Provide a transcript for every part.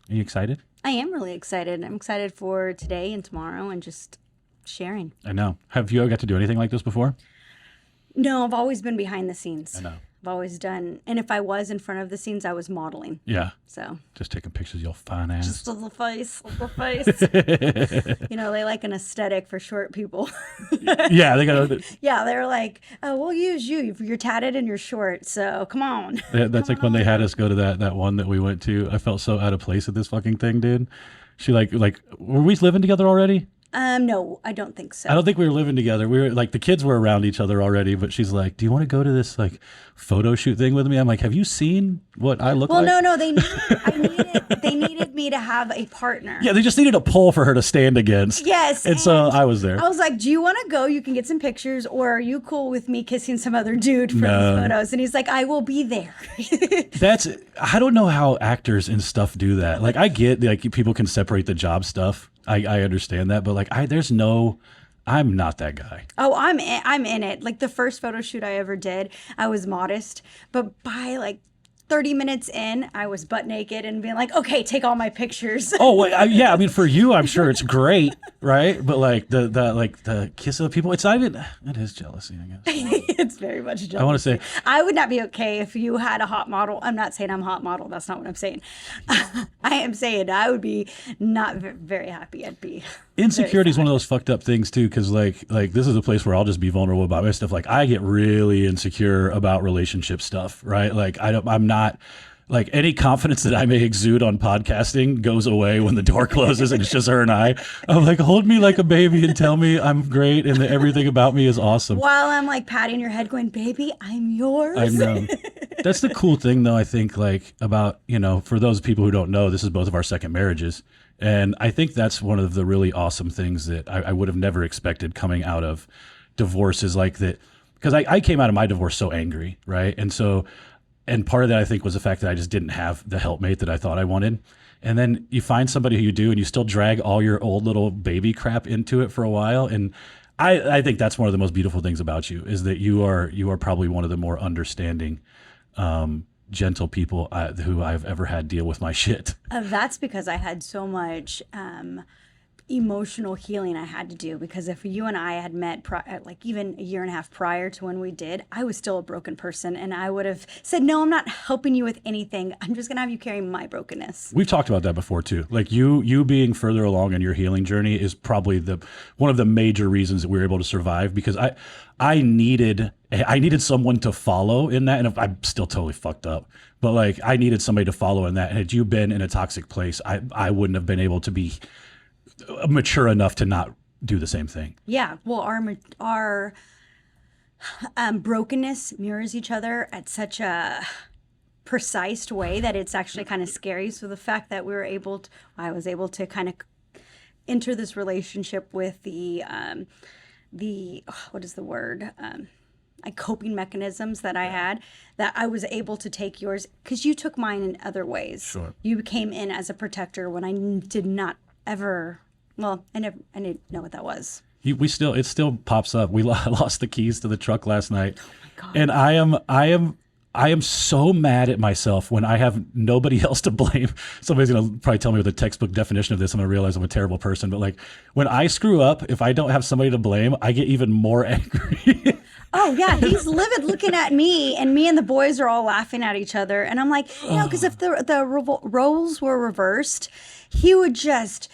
Are you excited? I am really excited. I'm excited for today and tomorrow and just sharing. I know. Have you ever got to do anything like this before? No, I've always been behind the scenes. I know. I've always done, and if I was in front of the scenes, I was modeling. Yeah. So Just taking pictures of your fine ass. just of the face, of the face. They like an aesthetic for short people. Yeah, they got. Yeah, they're like, oh, we'll use you. You're tatted and you're short, so come on. That's like when they had us go to that one that we went to. I felt so out of place at this fucking thing, dude. She like were we living together already? No, I don't think so. I don't think we were living together. We were like the kids were around each other already, but she's like, "Do you want to go to this like photo shoot thing with me?" I'm like, "Have you seen what I look like?" Well, no, they needed me to have a partner. Yeah, they just needed a pole for her to stand against. Yes. And so I was there. I was like, do you want to go? You can get some pictures, or are you cool with me kissing some other dude for No. these photos? And he's like, I will be there. I don't know how actors and stuff do that. Like I get like people can separate the job stuff. I understand that, but like I'm not that guy. Oh, I'm in it. Like the first photo shoot I ever did, I was modest, but by like 30 minutes in, I was butt naked and being like, okay, take all my pictures. Oh, yeah. I mean, for you, I'm sure it's great, right? But like the kiss of the people, it's not even. It is jealousy, I guess. It's very much jealousy. I want to say, I would not be okay if you had a hot model. I'm not saying I'm a hot model. That's not what I'm saying. I am saying I would be not very happy. I'd be. insecurity is one of those fucked up things too, because like this is a place where I'll just be vulnerable about my stuff. Like I get really insecure about relationship stuff, right? Like I'm not like any confidence that I may exude on podcasting goes away when the door closes and it's just her and I. I'm like, hold me like a baby and tell me I'm great and that everything about me is awesome. While I'm like patting your head, going, "Baby, I'm yours." I know. That's the cool thing, though. I think like about for those people who don't know, this is both of our second marriages. And I think that's one of the really awesome things that I would have never expected coming out of divorce is like that. Because I came out of my divorce so angry, right? And part of that I think was the fact that I just didn't have the helpmate that I thought I wanted. And then you find somebody who you do and you still drag all your old little baby crap into it for a while. And I think that's one of the most beautiful things about you is that you are probably one of the more understanding gentle people who I've ever had deal with my shit. That's because I had so much emotional healing I had to do. Because if you and I had met like even a year and a half prior to when we did, I was still a broken person, and I would have said, "No, I'm not helping you with anything. I'm just gonna have you carry my brokenness." We've talked about that before too. Like you being further along in your healing journey is probably one of the major reasons that we were able to survive, because I needed someone to follow in that, and I'm still totally fucked up. But like I needed somebody to follow in that, and had you been in a toxic place, I wouldn't have been able to be mature enough to not do the same thing. Yeah, well, our brokenness mirrors each other at such a precise way that it's actually kind of scary. So the fact that I was able to kind of enter this relationship with the what is the word? Like coping mechanisms that I had, that I was able to take yours, because you took mine in other ways. Sure. You came in as a protector when I did not ever. Well, I didn't know what that was. It still pops up. We lost the keys to the truck last night. Oh my God. And I am so mad at myself when I have nobody else to blame. Somebody's going to probably tell me with a textbook definition of this. I'm going to realize I'm a terrible person. But like when I screw up, if I don't have somebody to blame, I get even more angry. Oh, yeah. He's livid looking at me, and me and the boys are all laughing at each other. And I'm like, because if the roles were reversed, he would just,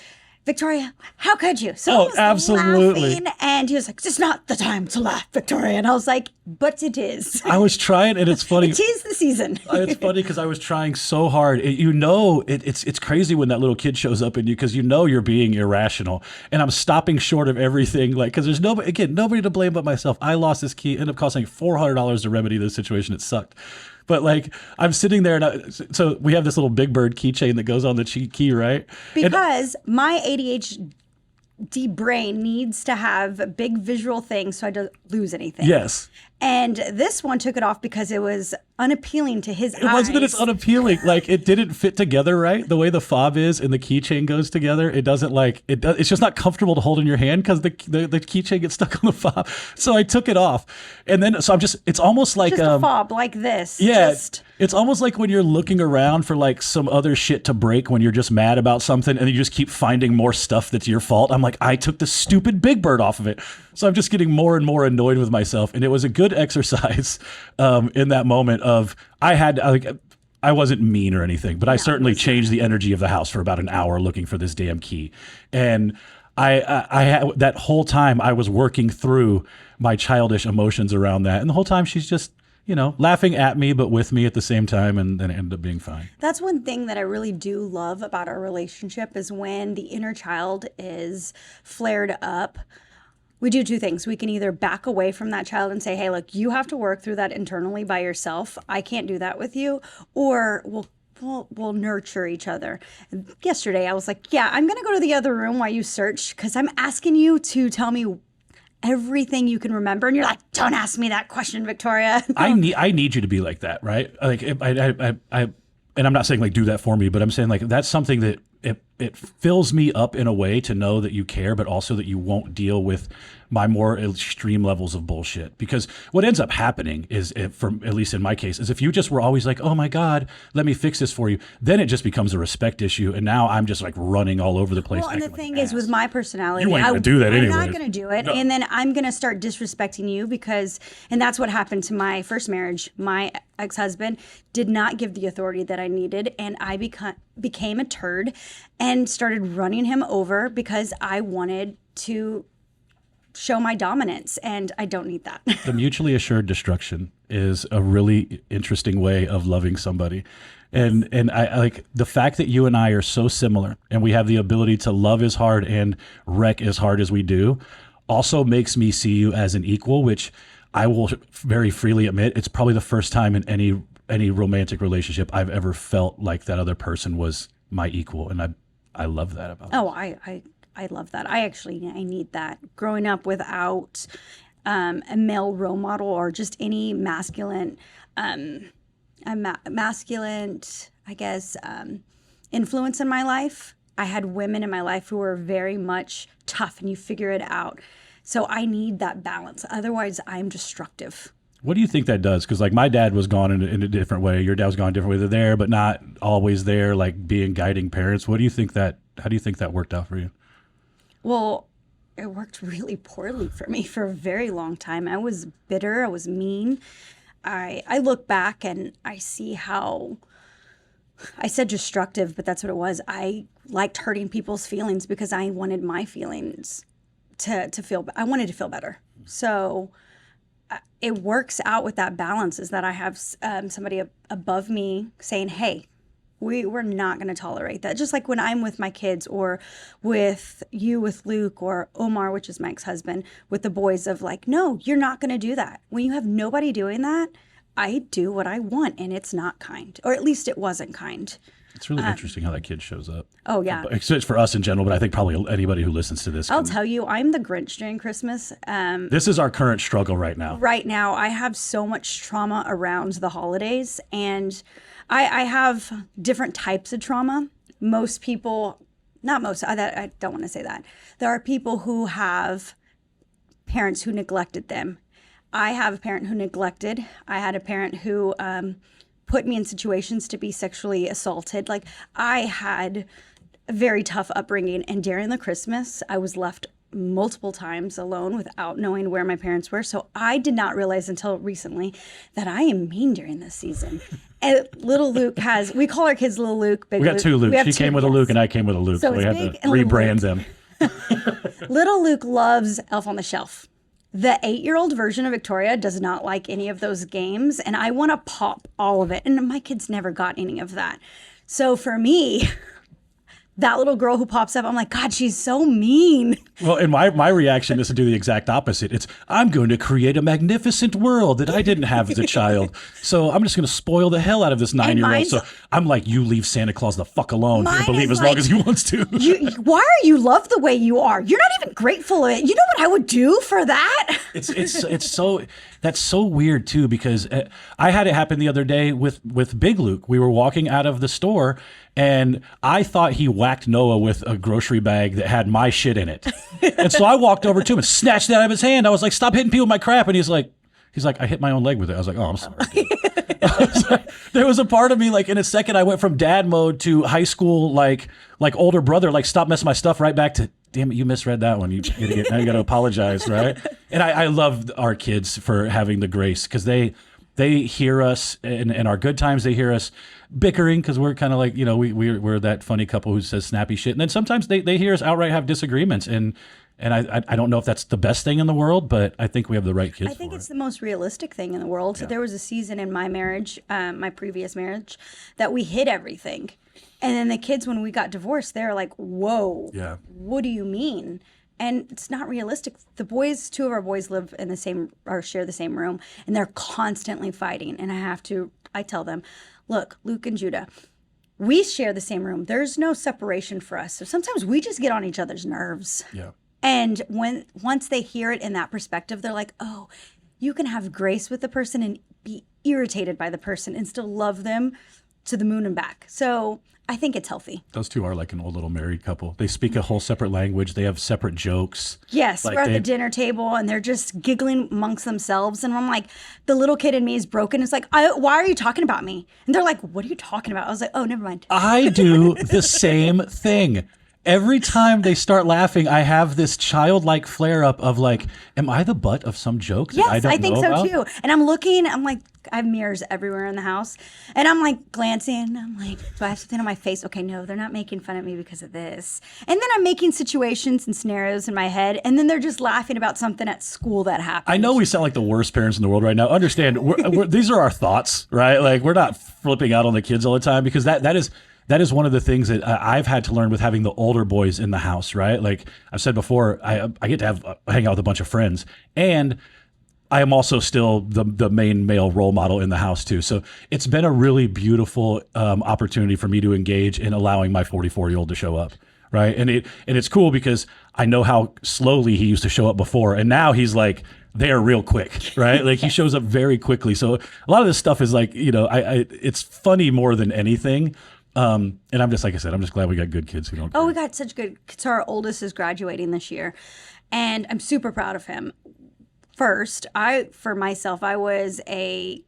"Victoria, how could you?" So he was absolutely. laughing, and he was like, "It's not the time to laugh, Victoria." And I was like, "But it is." I was trying, and it's funny. It is the season. It's funny because I was trying so hard. It's crazy when that little kid shows up in you, because you're being irrational, and I'm stopping short of everything. Like, because there's nobody to blame but myself. I lost this key, ended up costing $400 to remedy this situation. It sucked. But like I'm sitting there, and so we have this little Big Bird keychain that goes on the key, right? Because my ADHD brain needs to have big visual things so I don't lose anything. Yes. And this one took it off because it was unappealing to his eyes. It wasn't that it's unappealing. Like, it didn't fit together right. The way the fob is and the keychain goes together, it doesn't like it. It's just not comfortable to hold in your hand because the keychain gets stuck on the fob. So I took it off, and then so I'm just. It's almost like just a fob like this. Yeah, Just, it's almost like when you're looking around for like some other shit to break when you're just mad about something, and you just keep finding more stuff that's your fault. I'm like, I took the stupid Big Bird off of it, so I'm just getting more and more annoyed with myself. And it was a good exercise in that moment of I wasn't mean or anything, but I certainly changed the energy of the house for about an hour looking for this damn key. And I had that whole time I was working through my childish emotions around that, and the whole time she's just, laughing at me, but with me at the same time, and then it ended up being fine. that's one thing that I really do love about our relationship is when the inner child is flared up. We do two things. We can either back away from that child and say, hey, look, you have to work through that internally by yourself. I can't do that with you. Or we'll nurture each other. Yesterday, I was like, yeah, I'm going to go to the other room while you search because I'm asking you to tell me everything you can remember. And you're like, don't ask me that question, Victoria. I need you to be like that, right? Like, I and I'm not saying like do that for me, but I'm saying like that's something that it fills me up in a way to know that you care, but also that you won't deal with my more extreme levels of bullshit. Because what ends up happening is, at least in my case, is if you just were always like, oh my God, let me fix this for you, then it just becomes a respect issue. And now I'm just like running all over the place. Well, and the thing is with my personality, you ain't gonna do that anyway. I'm not going to do it. No. And then I'm going to start disrespecting you and that's what happened to my first marriage. My ex-husband did not give the authority that I needed. And I became a turd and started running him over because I wanted to show my dominance, and I don't need that. The mutually assured destruction is a really interesting way of loving somebody. And I like the fact that you and I are so similar and we have the ability to love as hard and wreck as hard as we do also makes me see you as an equal, which I will very freely admit it's probably the first time in any romantic relationship I've ever felt like that other person was my equal. And I love that about it. Oh, I love that. I need that. Growing up without a male role model or just any masculine, I guess, influence in my life. I had women in my life who were very much tough and you figure it out. So I need that balance. Otherwise, I'm destructive. What do you think that does? Because like my dad was gone in a different way. Your dad was gone a different way. They're there, but not always there, like being guiding parents. How do you think that worked out for you? Well, it worked really poorly for me for a very long time. I was bitter. I was mean. I look back and I see how I said destructive, but that's what it was. I liked hurting people's feelings because I wanted my feelings to feel. I wanted to feel better. So it works out with that balance is that I have somebody above me saying, hey, we're not going to tolerate that. Just like when I'm with my kids or with you, with Luke or Omar, which is my ex-husband, with the boys of like, no, you're not going to do that. When you have nobody doing that, I do what I want and it's not kind, or at least it wasn't kind. It's really interesting how that kid shows up. Oh, yeah. It's for us in general, but I think probably anybody who listens to this. I'll tell you, I'm the Grinch during Christmas. This is our current struggle right now. Right now, I have so much trauma around the holidays, and I have different types of trauma. Most people, not most, I don't want to say that. There are people who have parents who neglected them. I have a parent who neglected. I had a parent who put me in situations to be sexually assaulted. Like, I had a very tough upbringing, and during the Christmas, I was left multiple times alone without knowing where my parents were. So I did not realize until recently that I am mean during this season. And little Luke we call our kids Little Luke, Big Luke. We got two Lukes. She came with a Luke and I came with a Luke. So we had to rebrand them. Little Luke loves Elf on the Shelf. The 8-year-old version of Victoria does not like any of those games, and I want to pop all of it. And my kids never got any of that. So for me, that little girl who pops up, I'm like, God, she's so mean. Well, and my reaction is to do the exact opposite. It's, I'm going to create a magnificent world that I didn't have as a child. So I'm just going to spoil the hell out of this 9-year-old. So I'm like, you leave Santa Claus the fuck alone Mine and believe is as long like, as he wants to. Why are you love the way you are? You're not even grateful of it. You know what I would do for that? It's so that's so weird too, because I had it happen the other day with Big Luke. We were walking out of the store and I thought he whacked Noah with a grocery bag that had my shit in it. And so I walked over to him and snatched it out of his hand. I was like, stop hitting people with my crap. And he's like, I hit my own leg with it. I was like, oh, I'm sorry. There was a part of me, like, in a second, I went from dad mode to high school, like older brother, like, stop messing my stuff, right back to, damn it, you misread that one, you idiot. Now you got to apologize, right? And I love our kids for having the grace, because they hear us in our good times. They hear us bickering because we're kind of like, we're that funny couple who says snappy shit. And then sometimes they hear us outright have disagreements. And I don't know if that's the best thing in the world, but I think we have the right kids. I think it's the most realistic thing in the world. So there was a season in my marriage, my previous marriage, that we hid everything. And then the kids, when we got divorced, they're like, whoa, what do you mean? And it's not realistic. The boys, two of our boys live in the same, or share the same room, and they're constantly fighting. And I tell them, look, Luke and Judah, we share the same room. There's no separation for us. So sometimes we just get on each other's nerves. Yeah. And once they hear it in that perspective, they're like, oh, you can have grace with the person and be irritated by the person and still love them to the moon and back. So I think it's healthy. Those two are like an old little married couple. They speak a whole separate language. They have separate jokes. Yes, we're at the dinner table and they're just giggling amongst themselves. And I'm like, the little kid in me is broken. It's like, why are you talking about me? And they're like, what are you talking about? I was like, oh, never mind. I do the same thing. Every time they start laughing, I have this childlike flare up of like, am I the butt of some joke that I don't know I think so about? too. And I'm looking, I'm like, I have mirrors everywhere in the house. And I'm like glancing, I'm like, do I have something on my face? Okay, no, they're not making fun of me because of this. And then I'm making situations and scenarios in my head. And then they're just laughing about something at school that happened. I know we sound like the worst parents in the world right now. Understand, these are our thoughts, right? Like, we're not flipping out on the kids all the time, because that is one of the things that I've had to learn with having the older boys in the house, right? Like I've said before, I get to hang out with a bunch of friends, and I am also still the main male role model in the house too. So it's been a really beautiful opportunity for me to engage in allowing my 44-year-old to show up, right? And it's cool because I know how slowly he used to show up before, and now he's like there real quick, right? Like he shows up very quickly. So a lot of this stuff is like, it's funny more than anything. And I'm just, like I said, I'm just glad we got good kids who don't care. Oh, we got such good kids. So our oldest is graduating this year, and I'm super proud of him. First, for myself, I was 18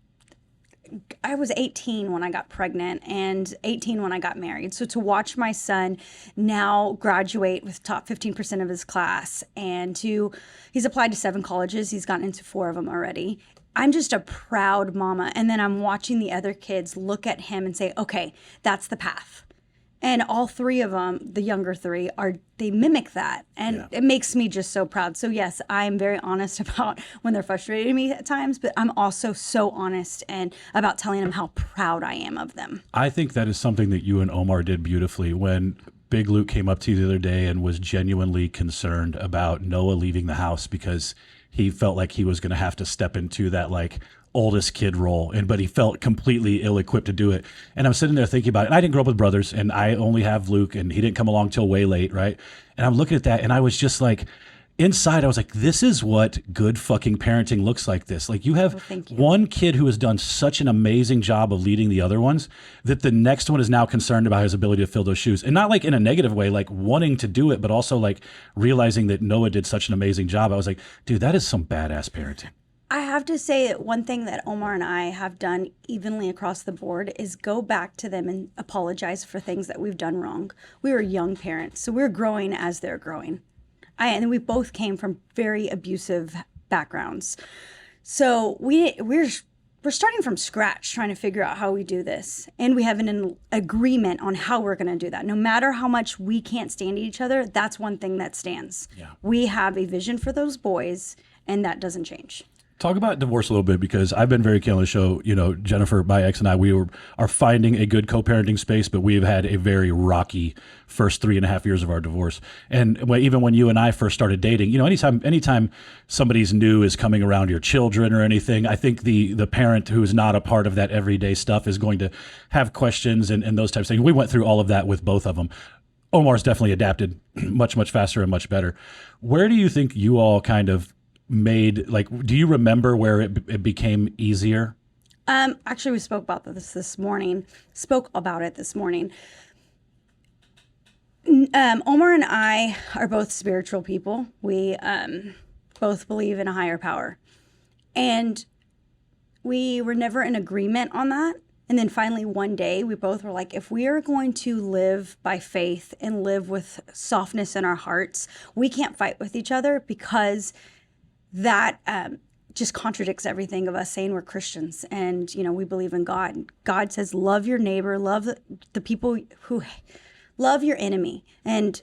when I got pregnant and 18 when I got married. So to watch my son now graduate with top 15% of his class, and he's applied to 7 colleges. He's gotten into 4 of them already. I'm just a proud mama. And then I'm watching the other kids look at him and say, okay, that's the path. And all 3 of them, the younger 3, they mimic that. And It makes me just so proud. So yes, I'm very honest about when they're frustrating me at times, but I'm also so honest and about telling them how proud I am of them. I think that is something that you and Omar did beautifully when Big Luke came up to you the other day and was genuinely concerned about Noah leaving the house because he felt like he was going to have to step into that like oldest kid role, but he felt completely ill-equipped to do it. And I'm sitting there thinking about it. And I didn't grow up with brothers, and I only have Luke, and he didn't come along till way late, right? And I'm looking at that, and I was just like, inside, I was like, this is what good fucking parenting looks like. This, like, you have one kid who has done such an amazing job of leading the other ones that the next one is now concerned about his ability to fill those shoes, and not like in a negative way, like wanting to do it, but also like realizing that Noah did such an amazing job. I was like, dude, that is some badass parenting. I have to say that one thing that Omar and I have done evenly across the board is go back to them and apologize for things that we've done wrong. We were young parents, so we're growing as they're growing. And we both came from very abusive backgrounds. So we're starting from scratch trying to figure out how we do this. And we have an agreement on how we're going to do that. No matter how much we can't stand each other, that's one thing that stands. Yeah. We have a vision for those boys, and that doesn't change. Talk about divorce a little bit, because I've been very keen on the show. You know, Jennifer, my ex, and I, are finding a good co-parenting space, but we have had a very rocky first 3.5 years of our divorce. And even when you and I first started dating, you know, anytime somebody's new is coming around your children or anything, I think the parent who is not a part of that everyday stuff is going to have questions and those types of things. We went through all of that with both of them. Omar's definitely adapted much faster and much better. Where do you think you all kind of made, like, do you remember where it became easier? Actually, we spoke about this morning. Spoke about it this morning. Omar and I are both spiritual people. We both believe in a higher power, and we were never in agreement on that. And then finally, one day, we both were like, if we are going to live by faith and live with softness in our hearts, we can't fight with each other, because that just contradicts everything of us saying we're Christians and, you know, we believe in God. God says, love your neighbor, love the people who love your enemy. And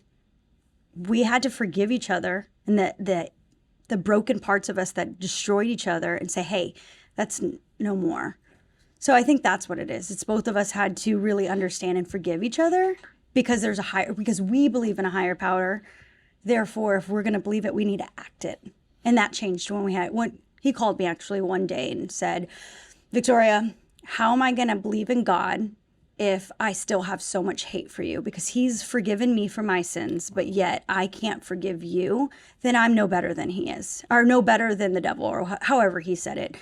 we had to forgive each other, and the broken parts of us that destroyed each other, and say, hey, that's no more. So I think that's what it is. It's both of us had to really understand and forgive each other, because because we believe in a higher power. Therefore, if we're going to believe it, we need to act it. And that changed when he called me actually one day and said, Victoria, how am I going to believe in God if I still have so much hate for you? Because he's forgiven me for my sins, but yet I can't forgive you. Then I'm no better than he is, or no better than the devil, or however he said it.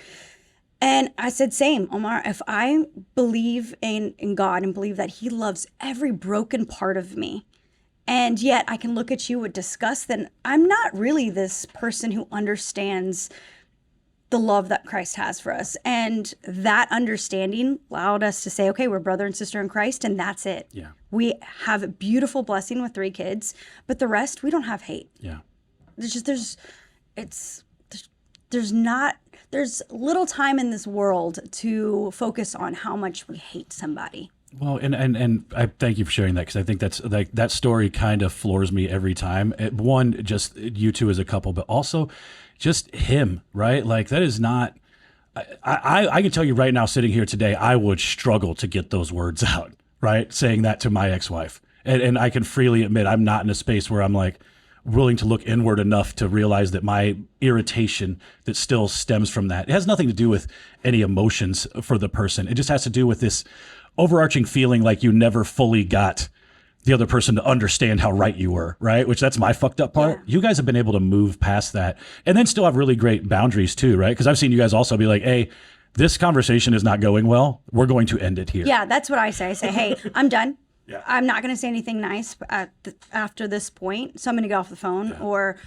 And I said, same, Omar, if I believe in God and believe that he loves every broken part of me, and yet I can look at you with disgust, then I'm not really this person who understands the love that Christ has for us. And that understanding allowed us to say, okay, we're brother and sister in Christ, and that's it. Yeah. We have a beautiful blessing with 3 kids, but the rest, we don't have hate. Yeah. There's little time in this world to focus on how much we hate somebody. Well, and I thank you for sharing that, because I think that's like, that story kind of floors me every time. One, just you two as a couple, but also just him, right? Like, that is not. I can tell you right now, sitting here today, I would struggle to get those words out, right? Saying that to my ex-wife, and I can freely admit I'm not in a space where I'm like willing to look inward enough to realize that my irritation that still stems from that, it has nothing to do with any emotions for the person. It just has to do with this overarching feeling like you never fully got the other person to understand how right you were, right? Which, that's my fucked up part. Yeah. You guys have been able to move past that, and then still have really great boundaries too, right? Because I've seen you guys also be like, hey, this conversation is not going well. We're going to end it here. Yeah, that's what I say. I say, hey, I'm done. Yeah. I'm not going to say anything nice after this point. So I'm going to get off the phone, or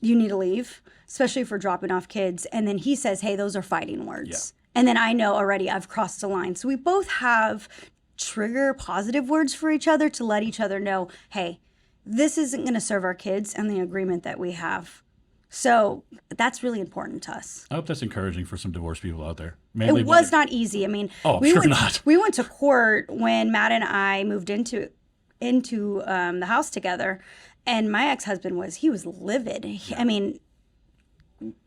you need to leave, especially if we're dropping off kids. And then he says, hey, those are fighting words. Yeah. And then I know already I've crossed the line. So we both have trigger positive words for each other to let each other know, hey, this isn't going to serve our kids and the agreement that we have. So that's really important to us. I hope that's encouraging for some divorced people out there. It was not easy. I mean, we went to court when Matt and I moved into the house together, and my ex-husband was livid. I mean,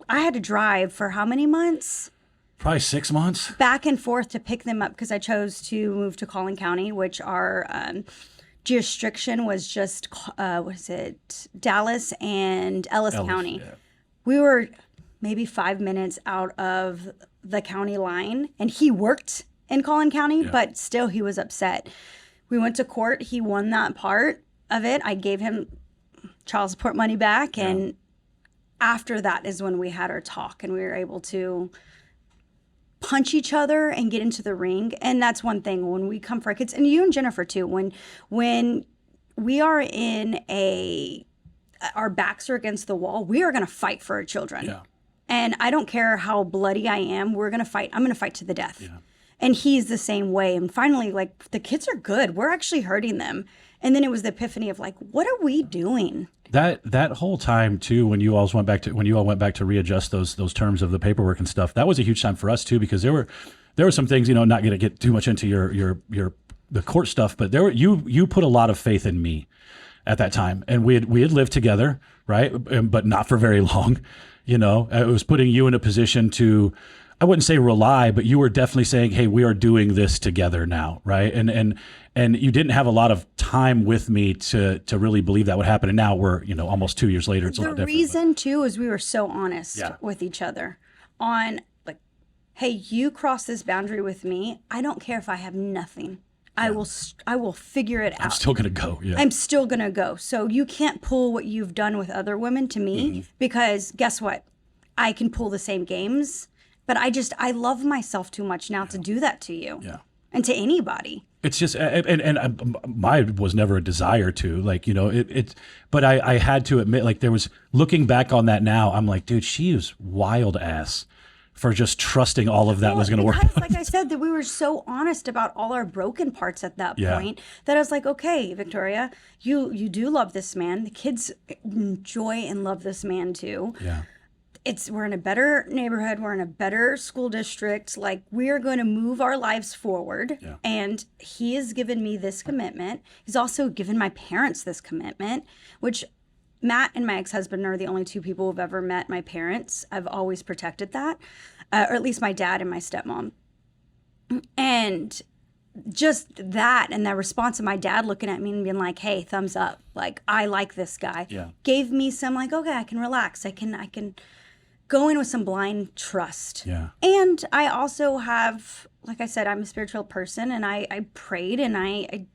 I had to drive for how many months? Probably 6 months. Back and forth to pick them up, because I chose to move to Collin County, which our jurisdiction was just, Dallas and Ellis County. Yeah. We were maybe 5 minutes out of the county line, and he worked in Collin County, but still he was upset. We went to court. He won that part of it. I gave him child support money back, and after that is when we had our talk, and we were able to punch each other and get into the ring. And that's one thing when we come for our kids, and you and Jennifer too, when we are in our backs are against the wall, we are going to fight for our children. Yeah. And I don't care how bloody I am, we're going to fight. I'm going to fight to the death. Yeah. And he's the same way. And finally, like, the kids are good. We're actually hurting them. And then it was the epiphany of like, what are we doing? That whole time too, when you all went back to readjust those terms of the paperwork and stuff, that was a huge time for us too, because there were some things, not going to get too much into the court stuff, but you put a lot of faith in me at that time, and we had lived together, right? But not for very long. You know, it was putting you in a position to, I wouldn't say rely, but you were definitely saying, "Hey, we are doing this together now," right? And you didn't have a lot of time with me to really believe that would happen. And now we're, you know, almost 2 years later. It's a lot The different. reason too is we were so honest Yeah. with each other on like, hey, you cross this boundary with me. I don't care if I have nothing. I will figure it I'm out. still gonna go. Yeah. I'm still going to go. So you can't pull what you've done with other women to me because guess what? I can pull the same games, but I love myself too much now to do that to you Yeah. and to anybody. It's just, mine was never a desire to, like, you know, but I had to admit, like, there was, looking back on that now, I'm like, dude, she is wild ass for just trusting all of that was going to work. Because, like I said, that we were so honest about all our broken parts at that Yeah. point that I was like, okay, Victoria, you do love this man. The kids enjoy and love this man too. Yeah. We're in a better neighborhood. We're in a better school district. Like, we're going to move our lives forward. Yeah. And he has given me this commitment. He's also given my parents this commitment, which Matt and my ex-husband are the only two people who've ever met my parents. I've always protected that, or at least my dad and my stepmom. And just that and the response of my dad looking at me and being like, hey, thumbs up. Like, I like this guy. Yeah. Gave me some like, okay, I can relax. I can go in with some blind trust. Yeah. And I also have, like I said, I'm a spiritual person and I prayed and I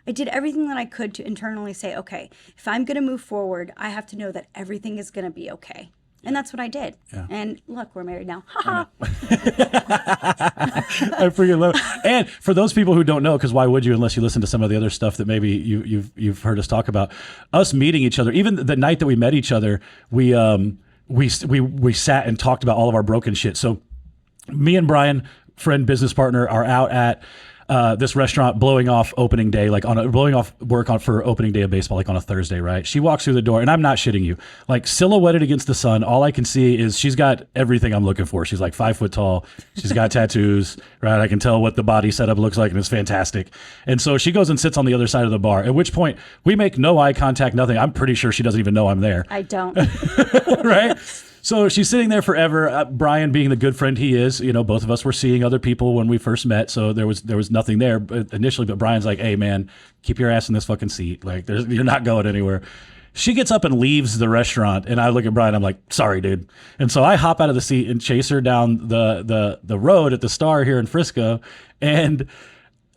did everything that I could to internally say, okay, if I'm going to move forward, I have to know that everything is going to be okay. And that's what I did. Yeah. And look, we're married now. Ha ha. I freaking love it. And for those people who don't know, because why would you unless you listen to some of the other stuff that maybe you've heard us talk about, us meeting each other. Even the night that we met each other, we sat and talked about all of our broken shit. So me and Brian, friend, business partner, are out at this restaurant blowing off opening day, blowing off work for opening day of baseball, like on a Thursday, right? She walks through the door and I'm not shitting you, like silhouetted against the sun. All I can see is she's got everything I'm looking for. She's like 5 foot tall. She's got tattoos, right? I can tell what the body setup looks like and it's fantastic. And so she goes and sits on the other side of the bar, at which point we make no eye contact, nothing. I'm pretty sure she doesn't even know I'm there. I don't. Right? So she's sitting there forever. Brian, being the good friend he is, you know, both of us were seeing other people when we first met, so there was nothing there initially. But Brian's like, "Hey, man, keep your ass in this fucking seat. Like, you're not going anywhere." She gets up and leaves the restaurant, and I look at Brian. I'm like, "Sorry, dude." And so I hop out of the seat and chase her down the road at the Star here in Frisco, and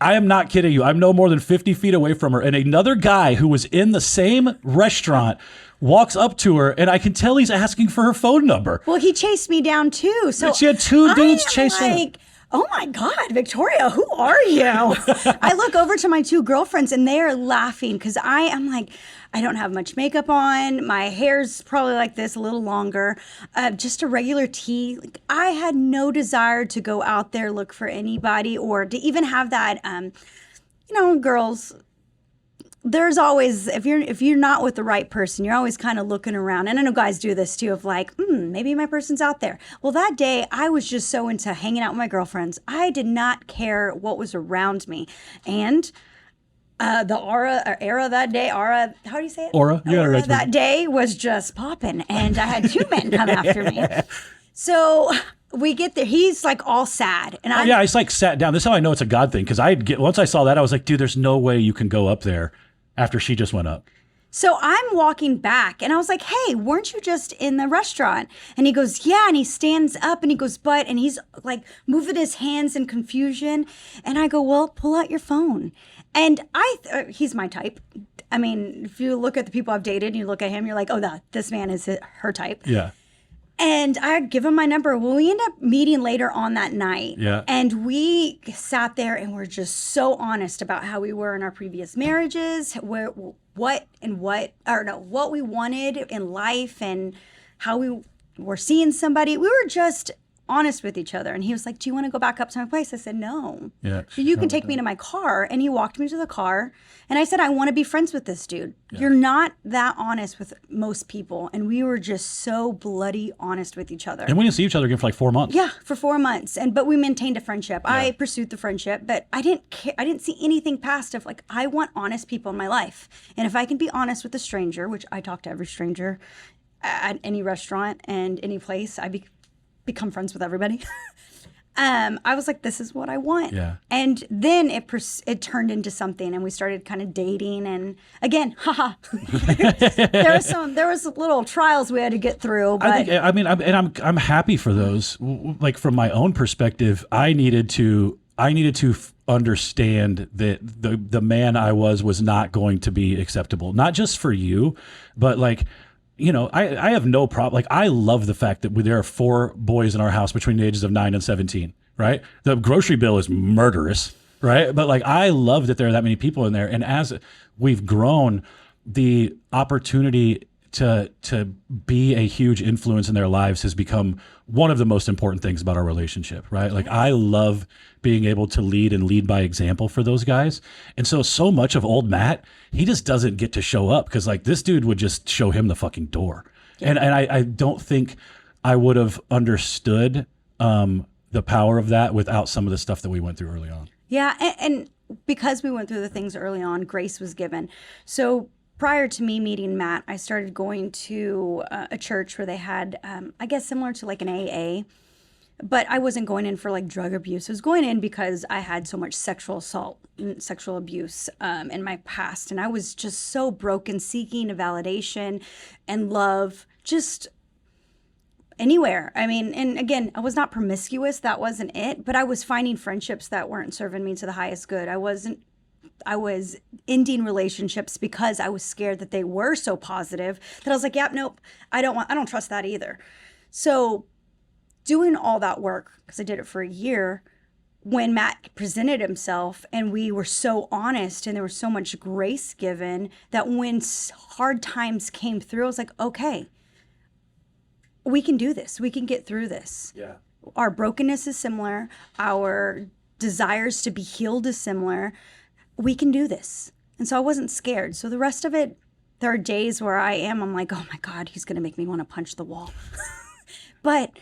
I am not kidding you. I'm no more than 50 feet away from her, and another guy who was in the same restaurant walks up to her, and I can tell he's asking for her phone number. Well, he chased me down too. So She had two dudes chase her. like, oh my God, Victoria, who are you? I look over to my two girlfriends and they are laughing because I'm like, I don't have much makeup on. My hair's probably like this, a little longer. Just a regular tee. Like, I had no desire to go out there, look for anybody or to even have that, girls, there's always, if you're not with the right person, you're always kind of looking around. And I know guys do this too, of like, maybe my person's out there. Well, that day I was just so into hanging out with my girlfriends. I did not care what was around me. And the era that day, how do you say it? Aura? Yeah, Aura right. that day was just popping. And I had two men come after me. So we get there. He's like all sad. And Oh, yeah, I just like sat down. This is how I know it's a God thing, because once I saw that, I was like, dude, there's no way you can go up there after she just went up. So I'm walking back and I was like, hey, weren't you just in the restaurant? And he goes, yeah. And he stands up and he goes, but, and he's like moving his hands in confusion. And I go, well, pull out your phone. And he's my type. I mean, if you look at the people I've dated and you look at him, you're like, oh, this man is her type. Yeah. And I give him my number. Well, we end up meeting later on that night. Yeah. And we sat there and we're just so honest about how we were in our previous marriages, what we wanted in life and how we were seeing somebody. We were just honest with each other. And he was like, do you want to go back up to my place? I said, no. Yeah. You can take me to my car. And he walked me to the car. And I said, I want to be friends with this dude. You're not that honest with most people. And we were just so bloody honest with each other. And we didn't see each other again for like 4 months. Yeah, for 4 months. But we maintained a friendship. I pursued the friendship, but I didn't care. I didn't see anything past of like, I want honest people in my life. And if I can be honest with a stranger, which I talk to every stranger at any restaurant and any place, I become friends with everybody. I was like, this is what I want. Yeah. And then it turned into something, and we started kind of dating. And again, haha, there was little trials we had to get through. But I'm happy for those. Like from my own perspective, I needed to understand that the man I was not going to be acceptable, not just for you, but like, you know, I have no problem. Like, I love the fact that there are 4 boys in our house between the ages of 9 and 17, right? The grocery bill is murderous, right? But like, I love that there are that many people in there. And as we've grown, the opportunity to be a huge influence in their lives has become one of the most important things about our relationship, right? Like, I love being able to lead by example for those guys. And so much of old Matt, he just doesn't get to show up because like this dude would just show him the fucking door. And I don't think I would have understood the power of that without some of the stuff that we went through early on. yeah, and because we went through the things early on, grace was given. So prior to me meeting Matt, I started going to a church where they had, I guess, similar to like an AA. But I wasn't going in for like drug abuse. I was going in because I had so much sexual assault and sexual abuse in my past. And I was just so broken, seeking a validation and love just anywhere. I mean, and again, I was not promiscuous. That wasn't it. But I was finding friendships that weren't serving me to the highest good. I was ending relationships because I was scared that they were so positive that I was like, yep, nope, I don't trust that either. So doing all that work, because I did it for a year, when Matt presented himself and we were so honest and there was so much grace given that when hard times came through, I was like, okay, we can do this. We can get through this. Yeah. Our brokenness is similar. Our desires to be healed is similar. We can do this. And so I wasn't scared. So the rest of it, there are days where I'm like, oh my God, he's going to make me want to punch the wall. But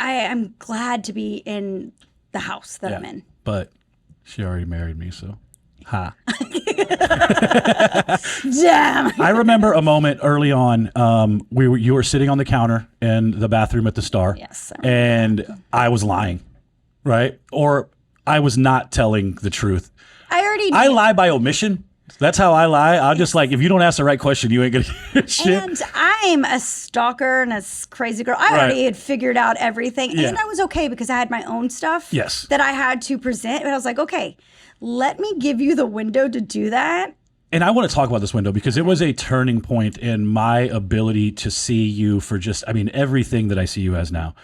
I'm glad to be in the house that I'm in. But she already married me, so ha. Damn. I remember a moment early on. You were sitting on the counter in the bathroom at the Star. Yes. And I was lying, right? Or I was not telling the truth. I lie by omission. That's how I lie. I'll just like, if you don't ask the right question, you ain't gonna hear shit. And I'm a stalker and a crazy girl. I already had figured out everything. Yeah. And I was okay because I had my own stuff Yes. that I had to present. And I was like, okay, let me give you the window to do that. And I want to talk about this window because it was a turning point in my ability to see you for just, everything that I see you as now.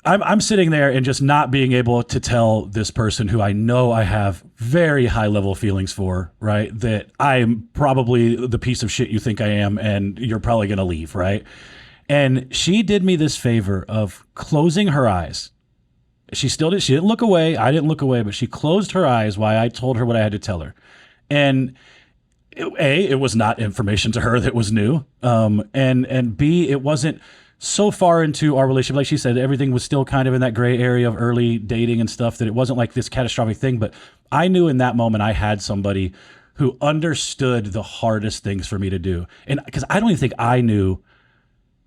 I'm sitting there and just not being able to tell this person who I know I have very high level feelings for, right? That I'm probably the piece of shit you think I am and you're probably going to leave, right? And she did me this favor of closing her eyes. She didn't look away. I didn't look away, but she closed her eyes while I told her what I had to tell her. And it was not information to her that was new. And B, it wasn't so far into our relationship. Like she said, everything was still kind of in that gray area of early dating and stuff, that it wasn't like this catastrophic thing. But I knew in that moment I had somebody who understood the hardest things for me to do. And because I don't even think I knew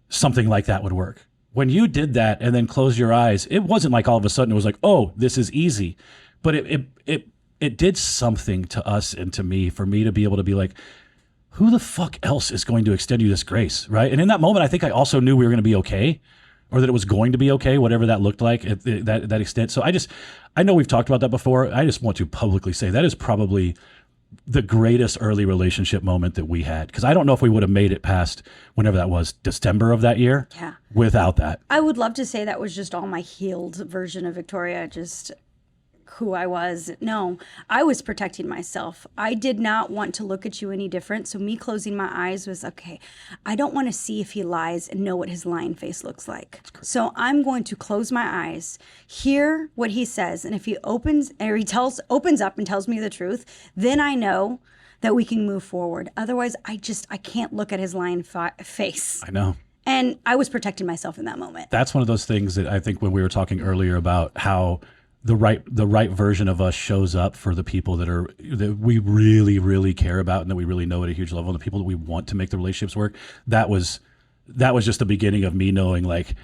something like that would work. When you did that and then closed your eyes, it wasn't like all of a sudden it was like, oh, this is easy. But it did something to us and to me, for me to be able to be like, who the fuck else is going to extend you this grace, right? And in that moment, I think I also knew we were going to be okay, or that it was going to be okay, whatever that looked like at that extent. So I know we've talked about that before. I just want to publicly say that is probably the greatest early relationship moment that we had, because I don't know if we would have made it past whenever that was, December of that year, without that. I would love to say that was just all my healed version of Victoria. who I was. No, I was protecting myself. I did not want to look at you any different. So me closing my eyes was, okay, I don't want to see if he lies and know what his lying face looks like. So I'm going to close my eyes, hear what he says. And if he opens up and tells me the truth, then I know that we can move forward. Otherwise, I can't look at his lying face. I know. And I was protecting myself in that moment. That's one of those things that I think when we were talking earlier about how the right version of us shows up for the people that we really, really care about and that we really know at a huge level, and the people that we want to make the relationships work. That was just the beginning of me knowing, like,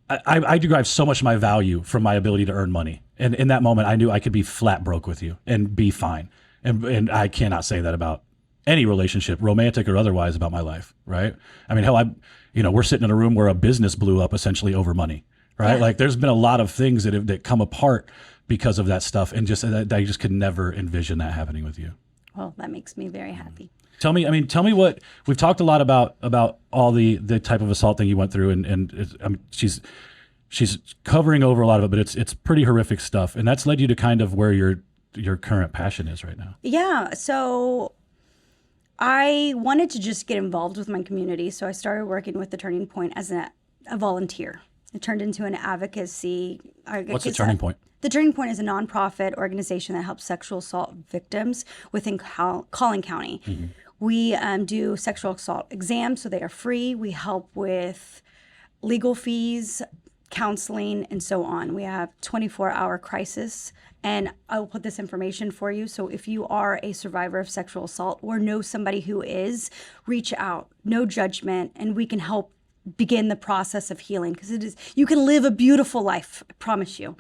I derive so much of my value from my ability to earn money. And in that moment, I knew I could be flat broke with you and be fine. And I cannot say that about any relationship, romantic or otherwise, about my life, right? I mean, hell, we're sitting in a room where a business blew up essentially over money, right? Yeah. Like, there's been a lot of things that come apart because of that stuff, and I just could never envision that happening with you. Well, that makes me very happy. Tell me what we've talked a lot about all the type of assault thing you went through, and she's covering over a lot of it, but it's pretty horrific stuff, and that's led you to kind of where your current passion is right now. Yeah, so I wanted to just get involved with my community, so I started working with the Turning Point as a volunteer. It turned into an advocacy. What's the Turning Point? The Turning Point is a nonprofit organization that helps sexual assault victims within Collin County. Mm-hmm. We do sexual assault exams, so they are free. We help with legal fees, counseling, and so on. We have 24-hour crisis, and I will put this information for you. So if you are a survivor of sexual assault or know somebody who is, reach out. No judgment, and we can help begin the process of healing, because you can live a beautiful life, I promise you.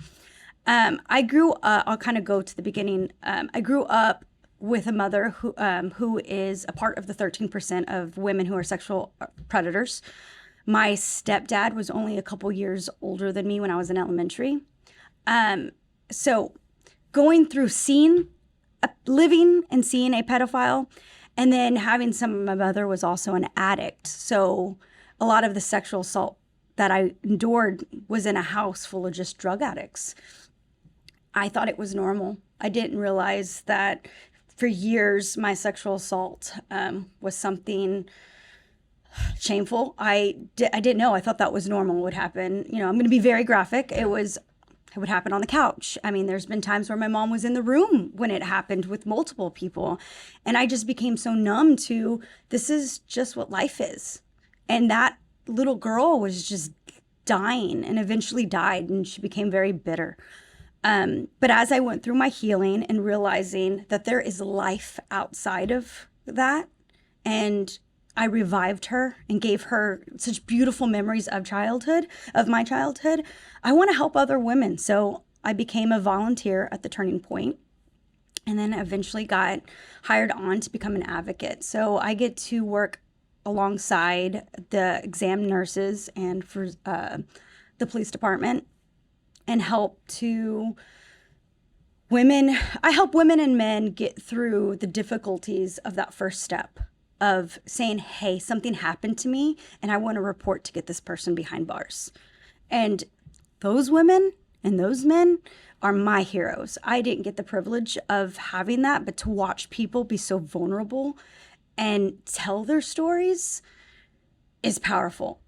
I grew up, I'll kind of go to the beginning. I grew up with a mother who is a part of the 13% of women who are sexual predators. My stepdad was only a couple years older than me when I was in elementary. So going through living and seeing a pedophile, and then having my mother was also an addict. So a lot of the sexual assault that I endured was in a house full of just drug addicts. I thought it was normal. I didn't realize that for years my sexual assault was something shameful. I didn't know. I thought that was normal, would happen. I'm going to be very graphic. It would happen on the couch. I mean, there's been times where my mom was in the room when it happened with multiple people. And I just became so numb to, this is just what life is. And that little girl was just dying and eventually died, and she became very bitter. But as I went through my healing and realizing that there is life outside of that, and I revived her and gave her such beautiful memories of my childhood, I want to help other women. So I became a volunteer at the Turning Point, and then eventually got hired on to become an advocate. So I get to work alongside the exam nurses and for the police department, and help women and men get through the difficulties of that first step of saying, hey, something happened to me and I want to report to get this person behind bars. And those women and those men are my heroes. I didn't get the privilege of having that, but to watch people be so vulnerable and tell their stories is powerful.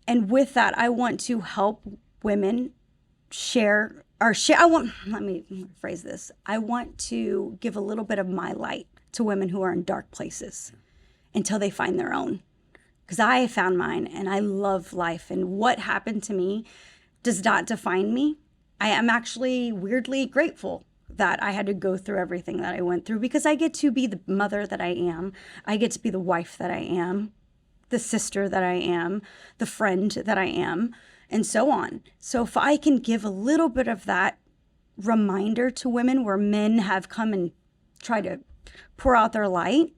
And with that, I want to help women let me phrase this. I want to give a little bit of my light to women who are in dark places until they find their own. Because I found mine, and I love life, and what happened to me does not define me. I am actually weirdly grateful that I had to go through everything that I went through, because I get to be the mother that I am. I get to be the wife that I am, the sister that I am, the friend that I am, and so on. So if I can give a little bit of that reminder to women where men have come and tried to pour out their light,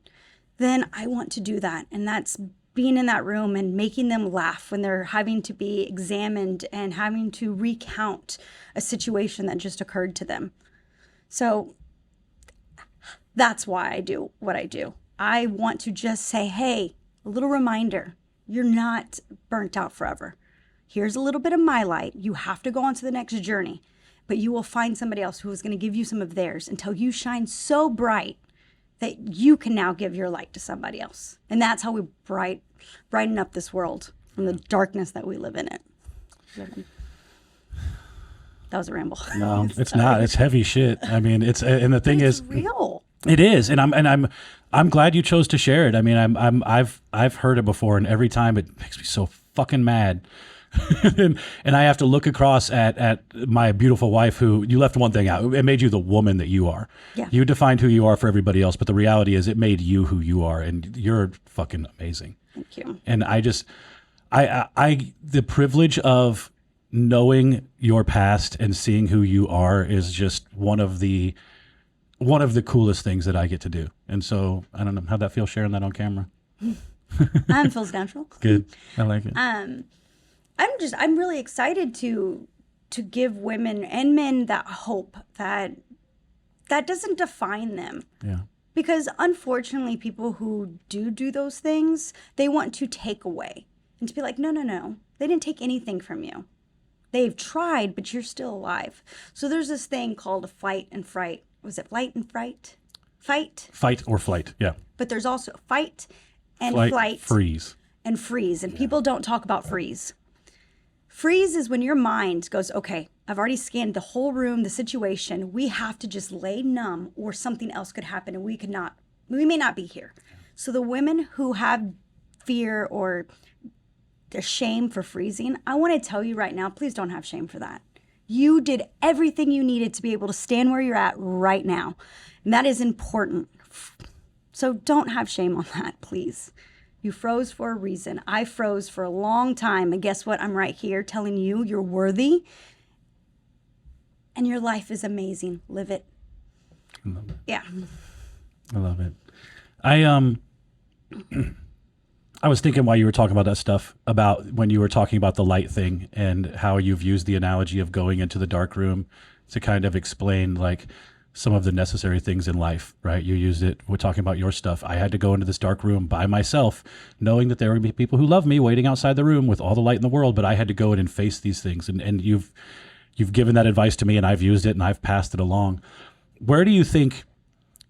then I want to do that. And that's being in that room and making them laugh when they're having to be examined and having to recount a situation that just occurred to them. So that's why I do what I do. I want to just say, hey, a little reminder, you're not burnt out forever. Here's a little bit of my light. You have to go on to the next journey. but you will find somebody else who is going to give you some of theirs until you shine so bright that you can now give your light to somebody else. And that's how we brighten up this world from the darkness that we live in it. That was a ramble. No, it's not. It's heavy shit. I mean, and the thing is, real. it is, and I'm glad you chose to share it. I mean, I've heard it before, and every time it makes me so fucking mad. and I have to look across at my beautiful wife, who you left one thing out. It made you the woman that you are. Yeah. You defined who you are for everybody else, but the reality is it made you who you are, and you're fucking amazing. Thank you. And the privilege of knowing your past and seeing who you are is just one of the coolest things that I get to do. And so I don't know how'd that feel sharing that on camera. Feels natural. Good. I like it. I'm really excited to give women and men that hope that doesn't define them. Yeah. Because unfortunately, people who do those things, they want to take away and to be like, no, they didn't take anything from you. They've tried, but you're still alive. So there's this thing called a fight and fright. Was it flight and fright? Fight? Fight or flight. Yeah. But there's also fight and flight. Freeze. And freeze. And people don't talk about freeze. Freeze is when your mind goes, okay, I've already scanned the whole room, the situation. We have to just lay numb, or something else could happen and we may not be here. So the women who have fear or the shame for freezing, I want to tell you right now, please don't have shame for that. You did everything you needed to be able to stand where you're at right now. And that is important. So don't have shame on that, please. You froze for a reason. I froze for a long time. And guess what? I'm right here telling you you're worthy. And your life is amazing. Live it. I love it. Yeah. I love it. I was thinking while you were talking about that stuff, about when you were talking about the light thing and how you've used the analogy of going into the dark room to kind of explain like some of the necessary things in life, right? You used it. We're talking about your stuff. I had to go into this dark room by myself, knowing that there would be people who love me waiting outside the room with all the light in the world, but I had to go in and face these things. And you've given that advice to me, and I've used it and I've passed it along. Where do you think,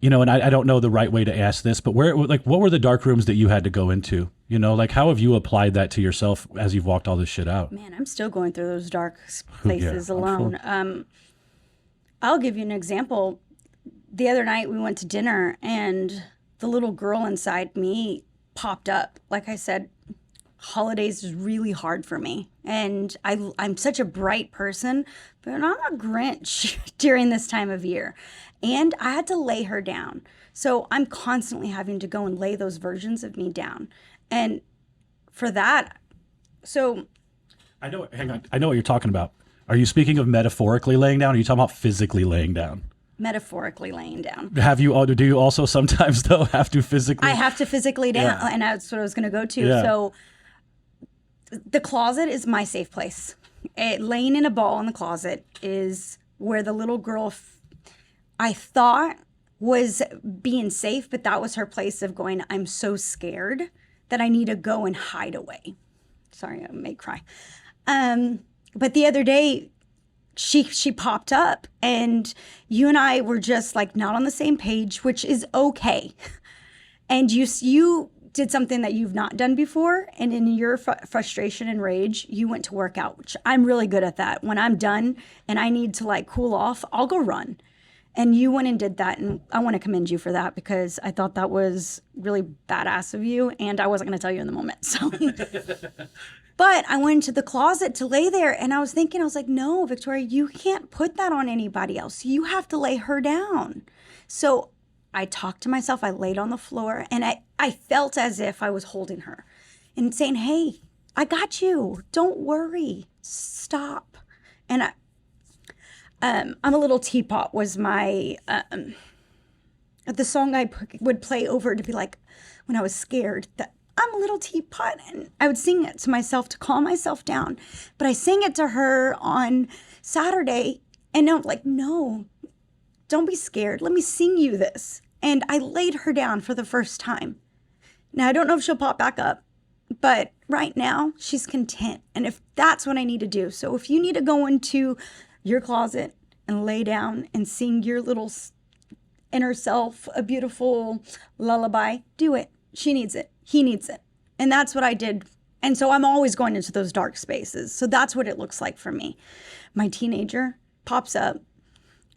and I don't know the right way to ask this, but what were the dark rooms that you had to go into? How have you applied that to yourself as you've walked all this shit out? Man, I'm still going through those dark places alone. Sure. I'll give you an example. The other night we went to dinner and the little girl inside me popped up. Like I said, holidays is really hard for me. And I'm such a bright person, but I'm a Grinch during this time of year. And I had to lay her down. So I'm constantly having to go and lay those versions of me down. And for that, so... Hang on. I know what you're talking about. Are you speaking of metaphorically laying down, or are you talking about physically laying down? Metaphorically laying down. Do you also sometimes, though, have to physically? I have to physically down, Yeah. and that's what I was going to go to. Yeah. So the closet is my safe place. Laying in a ball in the closet is where the little girl I thought was being safe, but that was her place of going, I'm so scared that I need to go and hide away. Sorry, I may cry. But the other day, she popped up, and you and I were just like not on the same page, which is okay. And you did something that you've not done before, and in your frustration and rage, you went to work out, which I'm really good at that. When I'm done and I need to like cool off, I'll go run. And you went and did that, and I want to commend you for that because I thought that was really badass of you, and I wasn't going to tell you in the moment. So. But I went into the closet to lay there, and I was like, no, Victoria, you can't put that on anybody else. You have to lay her down. So I talked to myself. I laid on the floor, and I felt as if I was holding her and saying, hey, I got you. Don't worry. Stop. And I'm a Little Teapot was my, the song I would play over to be like, when I was scared, that I'm a little teapot, and I would sing it to myself to calm myself down. But I sang it to her on Saturday, and I'm like, no, don't be scared. Let me sing you this. And I laid her down for the first time. Now, I don't know if she'll pop back up, but right now she's content. And if that's what I need to do. So if you need to go into your closet and lay down and sing your little inner self a beautiful lullaby, do it. She needs it. He needs it. And that's what I did. And so I'm always going into those dark spaces. So that's what it looks like for me. My teenager pops up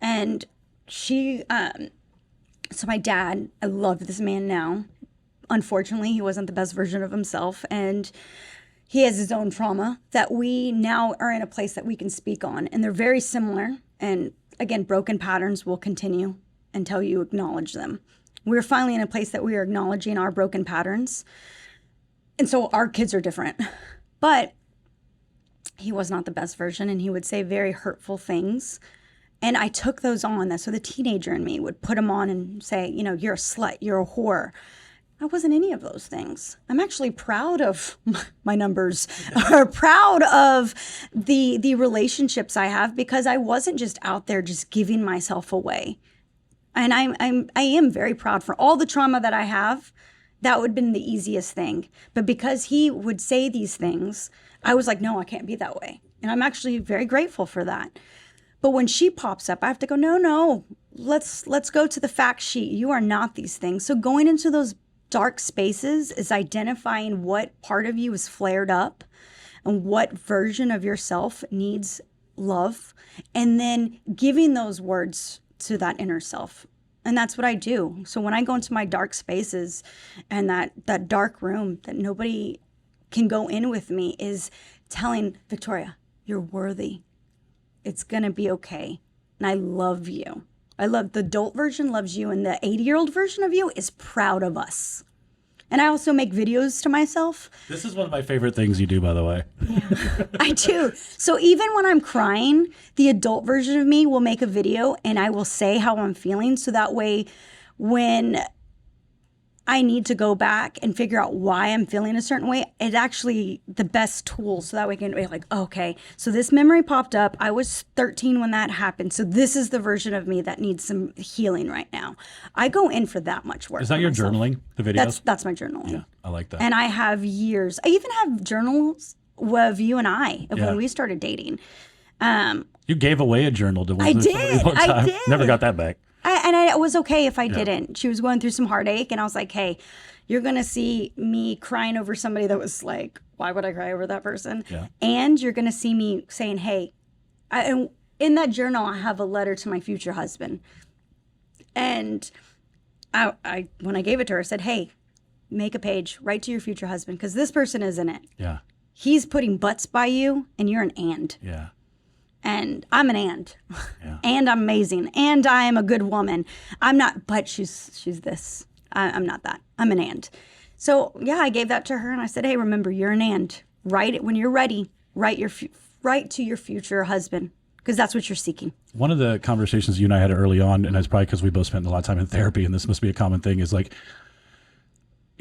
and so my dad, I love this man now. Unfortunately, he wasn't the best version of himself. And he has his own trauma that we now are in a place that we can speak on. And they're very similar. And again, broken patterns will continue until you acknowledge them. We're finally in a place that we are acknowledging our broken patterns. And so our kids are different. But he was not the best version, and he would say very hurtful things. And I took those on. So the teenager in me would put them on and say, you're a slut, you're a whore. I wasn't any of those things. I'm actually proud of my numbers, or proud of the relationships I have, because I wasn't just out there just giving myself away. And I am very proud for all the trauma that I have. That would have been the easiest thing. But because he would say these things, I was like, no, I can't be that way. And I'm actually very grateful for that. But when she pops up, I have to go, no, let's go to the fact sheet. You are not these things. So going into those dark spaces is identifying what part of you is flared up and what version of yourself needs love, and then giving those words to that inner self. And that's what I do. So when I go into my dark spaces and that dark room that nobody can go in with me, is telling Victoria, you're worthy. It's going to be okay. And I love you. I love the adult version loves you, and the 80-year-old version of you is proud of us. And I also make videos to myself. This is one of my favorite things you do, by the way. Yeah, I do. So even when I'm crying, the adult version of me will make a video and I will say how I'm feeling. So that way, when I need to go back and figure out why I'm feeling a certain way, it's actually the best tool. So that way I can be like, okay, so this memory popped up. I was 13 when that happened. So this is the version of me that needs some healing right now. I go in for that much work. Is that your myself. journaling, the videos? That's my journaling. Yeah, I like that. And I have years. I even have journals of you and I of when we started dating. You gave away a journal to I did. somebody one time. I did. Never got that back. And I was okay if I didn't. She was going through some heartache, and I was like, hey, you're going to see me crying over somebody that was like, why would I cry over that person? Yeah. And you're going to see me saying, hey, and in that journal, I have a letter to my future husband. And I when I gave it to her, I said, hey, make a page, write to your future husband, because this person is in it. Yeah. He's putting butts by you, and you're an and. Yeah. And I'm an and. Yeah. And I'm amazing. And I am a good woman. I'm not, but she's this. I'm not that. I'm an and. So yeah, I gave that to her and I said, hey, remember, you're an and. Write it when you're ready. Write to your future husband, because that's what you're seeking. One of the conversations you and I had early on, and that's probably because we both spent a lot of time in therapy, and this must be a common thing, is like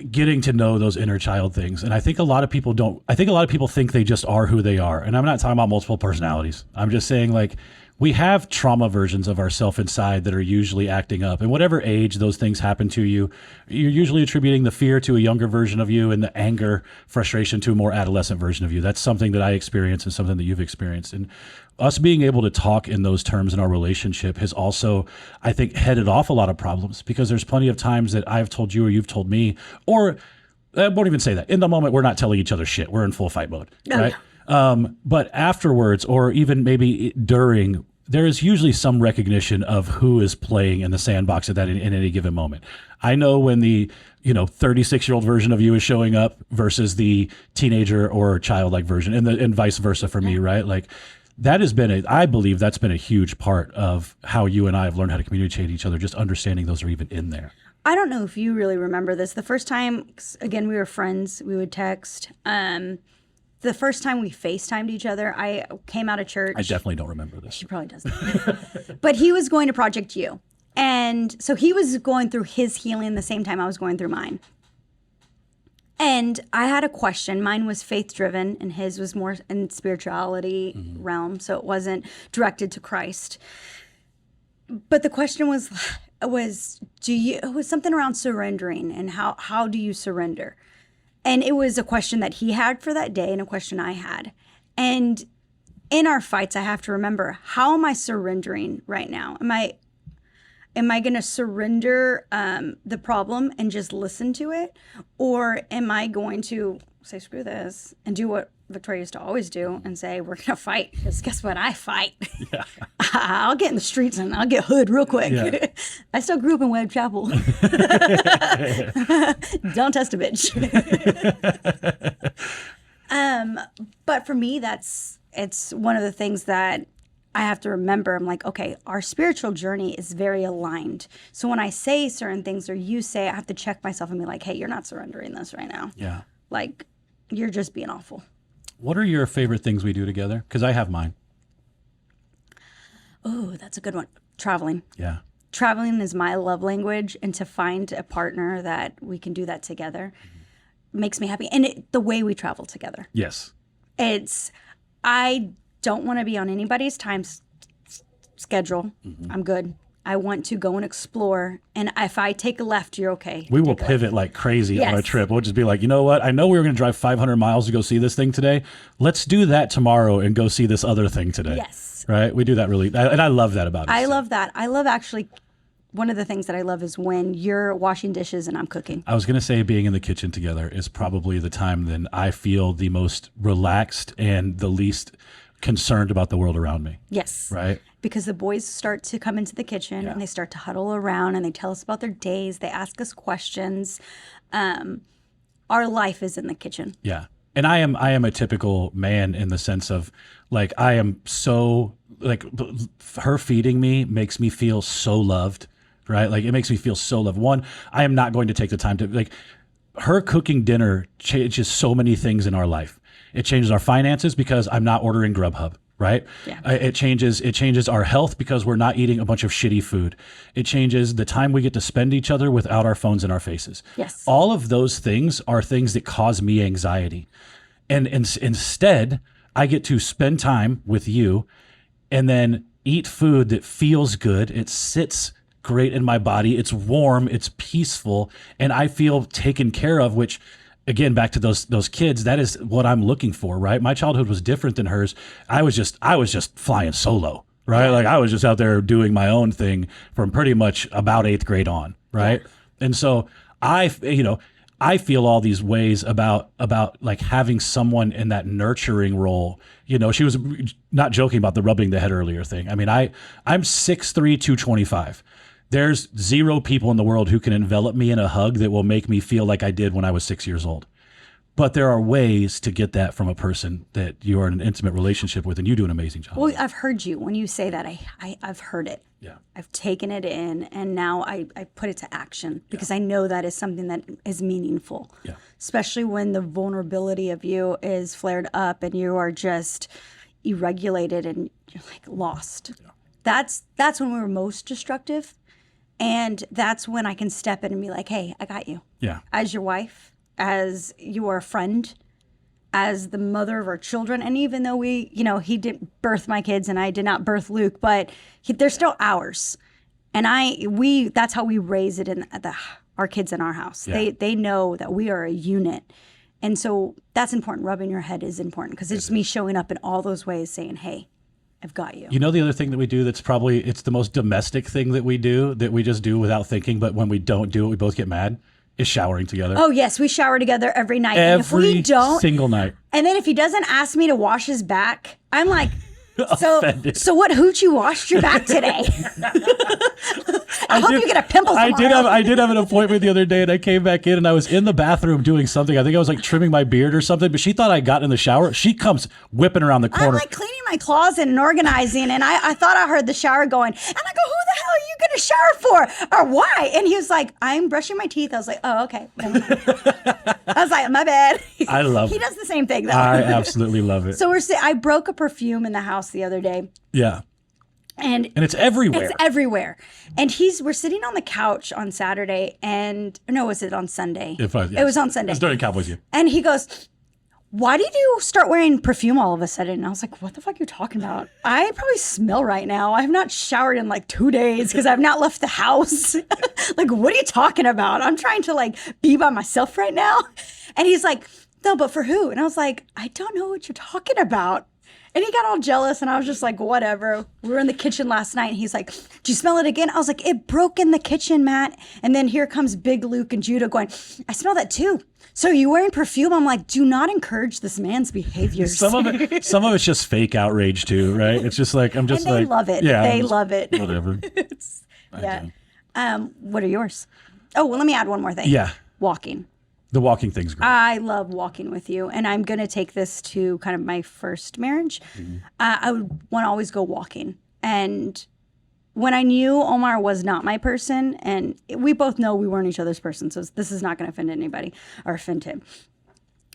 getting to know those inner child things. And I think a lot of people don't. I think a lot of people think they just are who they are. And I'm not talking about multiple personalities. I'm just saying, like, we have trauma versions of ourself inside that are usually acting up. And whatever age those things happen to you, you're usually attributing the fear to a younger version of you and the anger, frustration to a more adolescent version of you. That's something that I experienced and something that you've experienced. And us being able to talk in those terms in our relationship has also, I think, headed off a lot of problems, because there's plenty of times that I've told you or you've told me, or I won't even say that. In the moment, we're not telling each other shit. We're in full fight mode, right? But afterwards, or even maybe during, there is usually some recognition of who is playing in the sandbox at that in any given moment. I know when the 36-year-old version of you is showing up versus the teenager or childlike version, and vice versa for me, right? Like, that has been I believe that's been a huge part of how you and I have learned how to communicate with each other, just understanding those are even in there. I don't know if you really remember this. The first time, again, we were friends, we would text. The first time we FaceTimed each other, I came out of church. I definitely don't remember this. She probably doesn't. But he was going to Project U. And so he was going through his healing the same time I was going through mine. And I had a question. Mine was faith-driven, and his was more in spirituality realm. So it wasn't directed to Christ. But the question was it was something around surrendering, and how do you surrender? And it was a question that he had for that day and a question I had. And in our fights, I have to remember, how am I surrendering right now? Am I going to surrender the problem and just listen to it? Or am I going to say, screw this, and do what Victoria used to always do and say, we're going to fight? Because guess what? I fight. Yeah. I'll get in the streets and I'll get hood real quick. Yeah. I still grew up in Webb Chapel. Don't test a bitch. But for me, it's one of the things that I have to remember. I'm like, okay, our spiritual journey is very aligned. So when I say certain things or you say, I have to check myself and be like, hey, you're not surrendering this right now. Yeah. Like, you're just being awful. What are your favorite things we do together? Because I have mine. Oh, that's a good one. Traveling. Yeah. Traveling is my love language, and to find a partner that we can do that together makes me happy. And the way we travel together. Yes. I don't want to be on anybody's time schedule. I'm good. I want to go and explore. And if I take a left, you're okay. We will pivot like crazy on a Yes. trip. We'll just be like, you know what? I know we were going to drive 500 miles to go see this thing today. Let's do that tomorrow and go see this other thing today. Yes. Right? We do that really. And I love that about it. I love that. I love actually, one of the things that I love is when you're washing dishes and I'm cooking. I was going to say being in the kitchen together is probably the time then I feel the most relaxed and the least concerned about the world around me. Yes. Right? Because the boys start to come into the kitchen and they start to huddle around and they tell us about their days. They ask us questions. Our life is in the kitchen. Yeah. And I am a typical man in the sense of like, I am so like her feeding me makes me feel so loved, right? Like it makes me feel so loved. One, I am not going to take the time to like her cooking dinner changes so many things in our life. It changes our finances because I'm not ordering Grubhub. Right? Yeah. It changes our health because we're not eating a bunch of shitty food. It changes the time we get to spend each other without our phones in our faces. Yes. All of those things are things that cause me anxiety. And instead, I get to spend time with you and then eat food that feels good. It sits great in my body. It's warm, it's peaceful, and I feel taken care of, which again, back to those kids, that is what I'm looking for, right? My childhood was different than hers. I was just flying solo, right? Like I was just out there doing my own thing from pretty much about 8th grade on, right? Yeah. And so I feel all these ways about like having someone in that nurturing role. You know, she was not joking about the rubbing the head earlier thing. I mean, I'm 6'3", 225. There's 0 people in the world who can envelop me in a hug that will make me feel like I did when I was 6 years old. But there are ways to get that from a person that you are in an intimate relationship with, and you do an amazing job. Well, I've heard you. When you say that, I've heard it. Yeah. I've taken it in, and now I put it to action because I know that is something that is meaningful. Yeah. Especially when the vulnerability of you is flared up and you are just irregulated and you're like lost. Yeah. That's when we were most destructive. And that's when I can step in and be like, hey, I got you. Yeah. As your wife, as your friend, as the mother of our children. And even though he didn't birth my kids and I did not birth Luke, but they're still ours. And that's how we raise it in our kids in our house. Yeah. They know that we are a unit. And so that's important. Rubbing your head is important because it's me showing up in all those ways saying, hey, I've got you. You know, the other thing that we do that's probably, it's the most domestic thing that we do, that we just do without thinking, but when we don't do it, we both get mad, is showering together. Oh, yes. We shower together every night. And if we Every don't, single night. and then if he doesn't ask me to wash his back, I'm like, Offended. so what hoochie washed your back today? I hope you get a pimple tomorrow. I did have an appointment the other day, and I came back in, and I was in the bathroom doing something. I think I was like trimming my beard or something, but she thought I got in the shower. She comes whipping around the I'm corner. like cleaning my closet and organizing, and I thought I heard the shower going. And I go, who the hell are you going to shower for? Or why? And he was like, I'm brushing my teeth. I was like, oh, okay. Never mind. I was like, my bad. I love He it. does the same thing, though. I absolutely love it. So I broke a perfume in the house the other day. Yeah. And it's everywhere. It's everywhere. And we're sitting on the couch on Saturday was it on Sunday? It was on Sunday. It's during Cowboys game. And he goes, why did you start wearing perfume all of a sudden? And I was like, what the fuck are you talking about? I probably smell right now. I have not showered in like 2 days because I've not left the house. Like, what are you talking about? I'm trying to like be by myself right now. And he's like, no, but for who? And I was like, I don't know what you're talking about. And he got all jealous, and I was just like, whatever. We were in the kitchen last night, and he's like, do you smell it again? I was like, it broke in the kitchen, Matt. And then here comes Big Luke and Judah going, I smell that too. So you wearing perfume? I'm like, do not encourage this man's behaviors. Some of it's just fake outrage too, right? It's just like I'm just and they like love it. Yeah, They love it. Whatever. Yeah. What are yours? Oh, well, let me add one more thing. Yeah. Walking. The walking thing's great. I love walking with you, and I'm going to take this to kind of my first marriage. I would want to always go walking. And when I knew Omar was not my person, and we both know we weren't each other's person, so this is not going to offend anybody or offend him.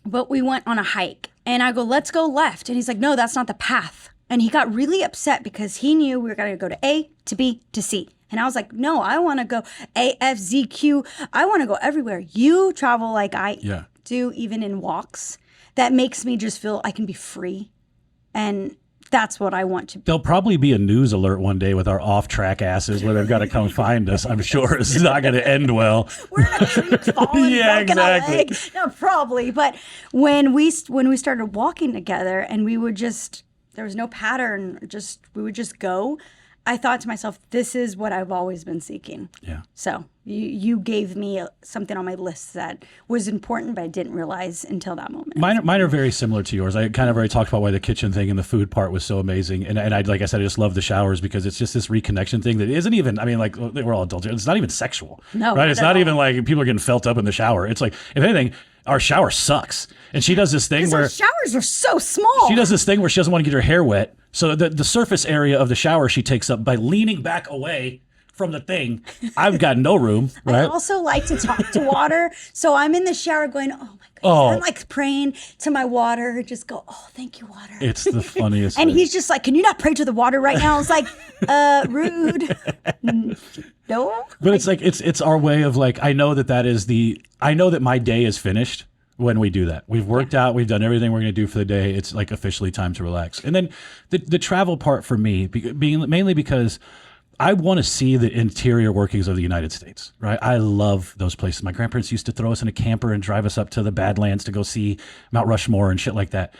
But we went on a hike, and I go, let's go left. And he's like, no, that's not the path. And he got really upset because he knew we were going to go to A, to B, to C. And I was like, no, I want to go A, F, Z, Q. I want to go everywhere. You travel like I do, even in walks. That makes me just feel I can be free. And that's what I want to be. There'll probably be a news alert one day with our off-track asses where they've got to come find us. I'm sure it's not going to end well. We're in a creek falling, Yeah, broken a exactly. leg. No, probably. But when we started walking together, and we would just, there was no pattern, we would just go. I thought to myself, this is what I've always been seeking. Yeah. So you gave me something on my list that was important, but I didn't realize until that moment. Mine are very similar to yours. I kind of already talked about why the kitchen thing and the food part was so amazing. And I, like I said, I just love the showers because it's just this reconnection thing that isn't even, I mean, like we're all adults. It's not even sexual. No, right? It's not not at even like people are getting felt up in the shower. It's like, if anything, our shower sucks. And she does this thing where Our showers are so small. she does this thing where she doesn't want to get her hair wet. So the surface area of the shower she takes up by leaning back away from the thing. I've got no room, I right? also like to talk to water. So I'm in the shower going, oh my goodness. Oh. I'm like praying to my water. Just go, oh, thank you, water. It's the funniest And thing. he's just like, can you not pray to the water right now? I was like, rude. No. But it's like it's our way of like I know that my day is finished when we do that. We've worked out, we've done everything we're going to do for the day. It's like officially time to relax. And then the travel part for me being mainly because I want to see the interior workings of the United States, right? I love those places. My grandparents used to throw us in a camper and drive us up to the Badlands to go see Mount Rushmore and shit like that.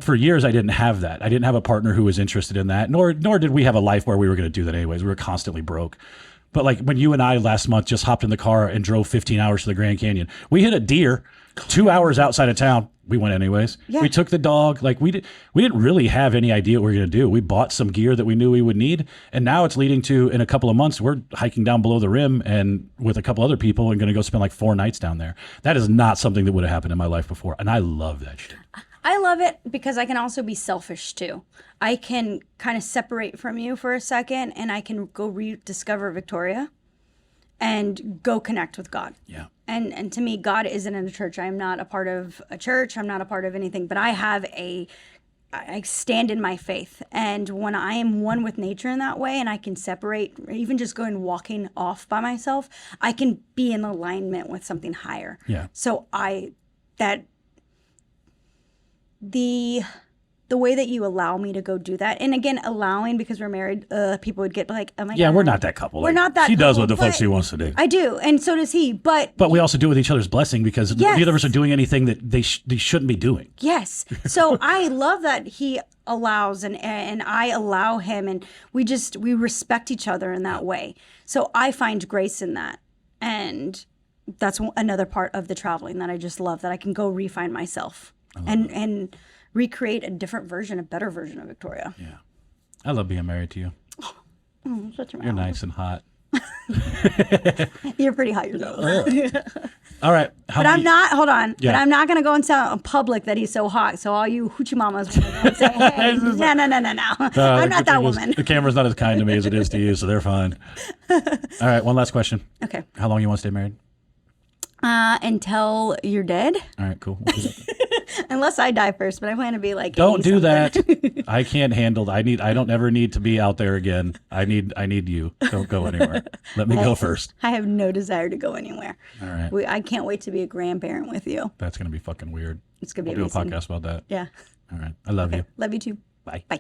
For years, I didn't have that. I didn't have a partner who was interested in that, nor did we have a life where we were going to do that anyways. We were constantly broke. But like when you and I last month just hopped in the car and drove 15 hours to the Grand Canyon, we hit a deer 2 hours outside of town. We went anyways. Yeah. We took the dog. Like we didn't really have any idea what we were going to do. We bought some gear that we knew we would need. And now it's leading to, in a couple of months, we're hiking down below the rim and with a couple other people and going to go spend like 4 nights down there. That is not something that would have happened in my life before. And I love that shit. I love it because I can also be selfish too. I can kind of separate from you for a second and I can go rediscover Victoria and go connect with God. Yeah. And to me, God isn't in a church. I am not a part of a church. I'm not a part of anything, but I stand in my faith. And when I am one with nature in that way and I can separate, even just going walking off by myself, I can be in alignment with something higher. Yeah. So the way that you allow me to go do that, and again, allowing because we're married, people would get like, oh my God. Yeah, we're not that couple. We're not that She does couple, what the fuck but she wants to do. I do, and so does he. But But we also do it with each other's blessing because Yes. neither of us are doing anything that they shouldn't be doing. yes, so I love that he allows and I allow him, and we respect each other in that way. So I find grace in that, and that's another part of the traveling that I just love, that I can go refine myself and recreate a better version of Victoria. Yeah. I love being married to you. Such a You're nice and hot. You're pretty hot yourself. All right. But I'm not, hold on, Yeah. but I'm not going to go and tell in public that he's so hot. So all you hoochie mamas want to go and say, hey, no. I'm not that woman. The camera's not as kind to me as it is to you, so they're fine. All right. One last question. Okay. How long you want to stay married? Until you're dead, All right, cool. unless I die first, but I plan to be like, Don't do 80-something. that. I can't handle. I don't ever need to be out there again. I need you. Don't go anywhere. Let me go first. I have no desire to go anywhere. All right. I can't wait to be a grandparent with you. That's gonna be fucking weird. It's going to We'll be do a amazing. podcast about that. Yeah. All right. I love you. Love you too. Bye. Bye.